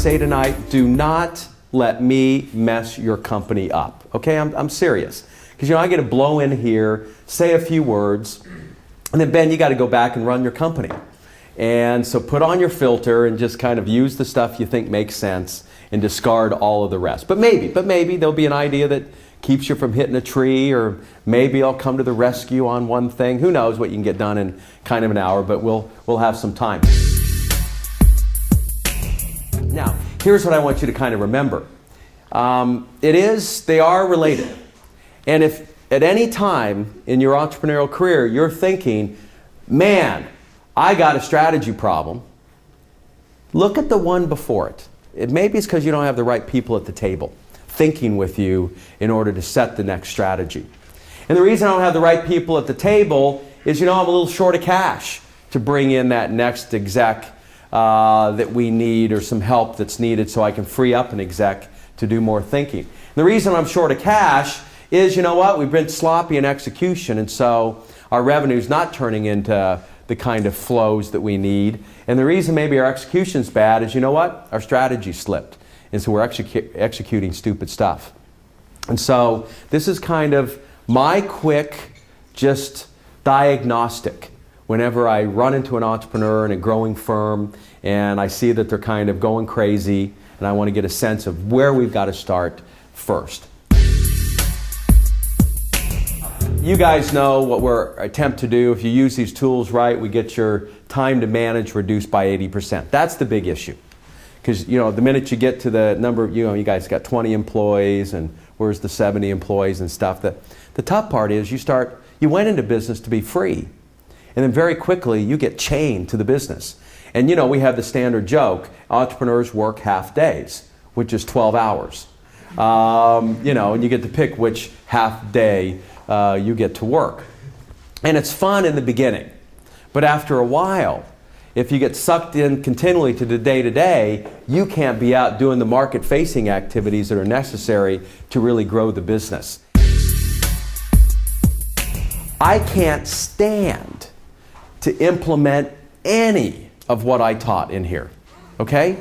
say tonight, do not let me mess your company up. Okay, I'm serious. Because I get to blow in here, say a few words, and then Ben, you got to go back and run your company. And so put on your filter and just kind of use the stuff you think makes sense and discard all of the rest. But maybe there'll be an idea that keeps you from hitting a tree, or maybe I'll come to the rescue on one thing. Who knows what you can get done in kind of an hour, but we'll have some time. Now, here's what I want you to kind of remember. They are related. And if at any time in your entrepreneurial career you're thinking, man, I got a strategy problem, look at the one before it. Maybe it's because you don't have the right people at the table thinking with you in order to set the next strategy. And the reason I don't have the right people at the table is, I'm a little short of cash to bring in that next exec that we need, or some help that's needed so I can free up an exec to do more thinking. And the reason I'm short of cash is, we've been sloppy in execution, and so our revenue's not turning into the kind of flows that we need. And the reason maybe our execution's bad is, our strategy slipped. And so we're executing stupid stuff. And so this is kind of my quick, just diagnostic. Whenever I run into an entrepreneur in a growing firm and I see that they're kind of going crazy, and I want to get a sense of where we've got to start first. You guys know what we're attempt to do. If you use these tools right, we get your time to manage reduced by 80%. That's the big issue. Because, the minute you get to the number, you guys got 20 employees, and where's the 70 employees and stuff. The tough part is you went into business to be free. And then very quickly, you get chained to the business. And, we have the standard joke, entrepreneurs work half days, which is 12 hours. And you get to pick which half day you get to work. And it's fun in the beginning. But after a while, if you get sucked in continually to the day-to-day, you can't be out doing the market-facing activities that are necessary to really grow the business. I can't stand to implement any of what I taught in here, okay?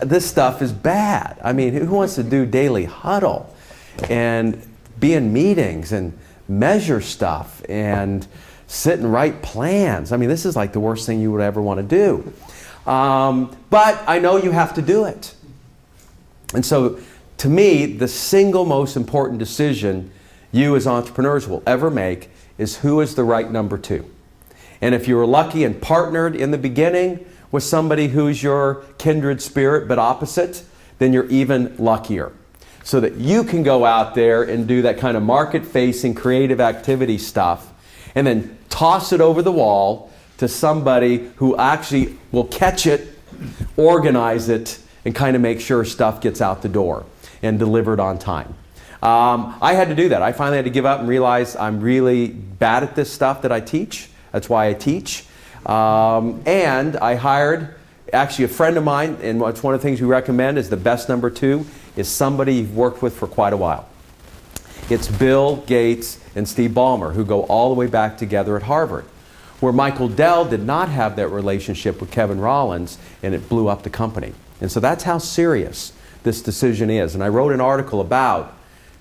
This stuff is bad. Who wants to do daily huddle and be in meetings and measure stuff and sit and write plans? This is like the worst thing you would ever want to do. But I know you have to do it. And so, to me, the single most important decision you as entrepreneurs will ever make is who is the right number two. And if you were lucky and partnered in the beginning with somebody who's your kindred spirit but opposite, then you're even luckier. So that you can go out there and do that kind of market-facing, creative activity stuff, and then toss it over the wall to somebody who actually will catch it, organize it, and kind of make sure stuff gets out the door and delivered on time. I had to do that. I finally had to give up and realize I'm really bad at this stuff that I teach. That's why I teach. And I hired actually a friend of mine, and it's one of the things we recommend is the best number two is somebody you've worked with for quite a while. It's Bill Gates and Steve Ballmer, who go all the way back together at Harvard, where Michael Dell did not have that relationship with Kevin Rollins, and it blew up the company. And so that's how serious this decision is. And I wrote an article about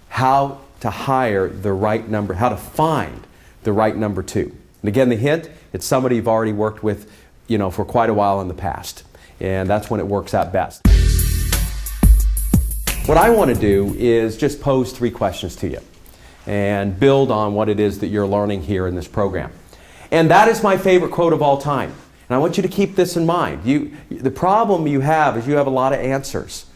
how to hire the right number, how to find the right number two. And again, the hint, it's somebody you've already worked with, for quite a while in the past. And that's when it works out best. What I want to do is just pose 3 questions to you and build on what it is that you're learning here in this program. And that is my favorite quote of all time. And I want you to keep this in mind. The problem you have is you have a lot of answers.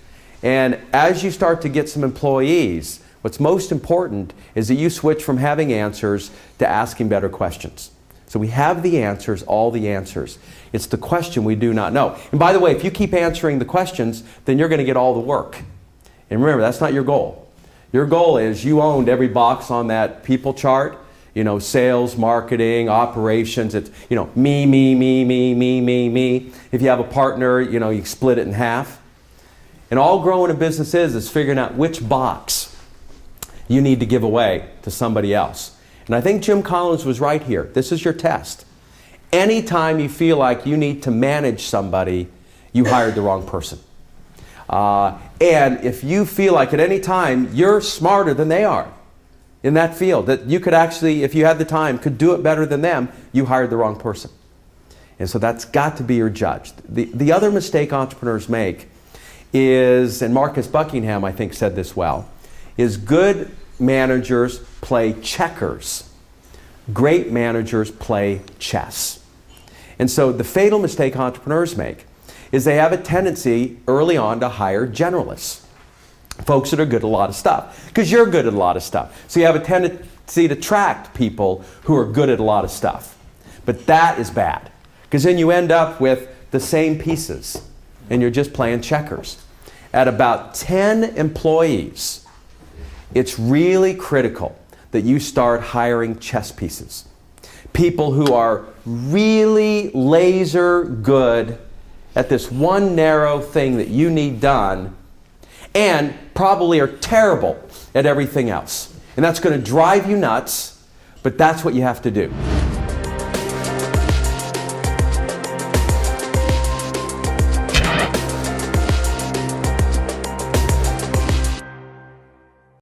And as you start to get some employees, what's most important is that you switch from having answers to asking better questions. So we have the answers, all the answers. It's the question we do not know. And by the way, if you keep answering the questions, then you're going to get all the work. And remember, that's not your goal. Your goal is you owned every box on that people chart. Sales, marketing, operations. It's, me, me, me, me, me, me, me. If you have a partner, you split it in half. And all growing a business is figuring out which box you need to give away to somebody else. And I think Jim Collins was right here. This is your test. Anytime you feel like you need to manage somebody you hired the wrong person. And if you feel like at any time you're smarter than they are in that field, that you could actually, if you had the time, could do it better than them, you hired the wrong person. And so that's got to be your judge. The other mistake entrepreneurs make is, and Marcus Buckingham I think said this well, is good managers play checkers. Great managers play chess. And so the fatal mistake entrepreneurs make is they have a tendency early on to hire generalists. Folks that are good at a lot of stuff. Because you're good at a lot of stuff. So you have a tendency to attract people who are good at a lot of stuff. But that is bad. Because then you end up with the same pieces. And you're just playing checkers. At about 10 employees, it's really critical that you start hiring chess pieces. People who are really laser good at this one narrow thing that you need done, and probably are terrible at everything else. And that's going to drive you nuts, but that's what you have to do.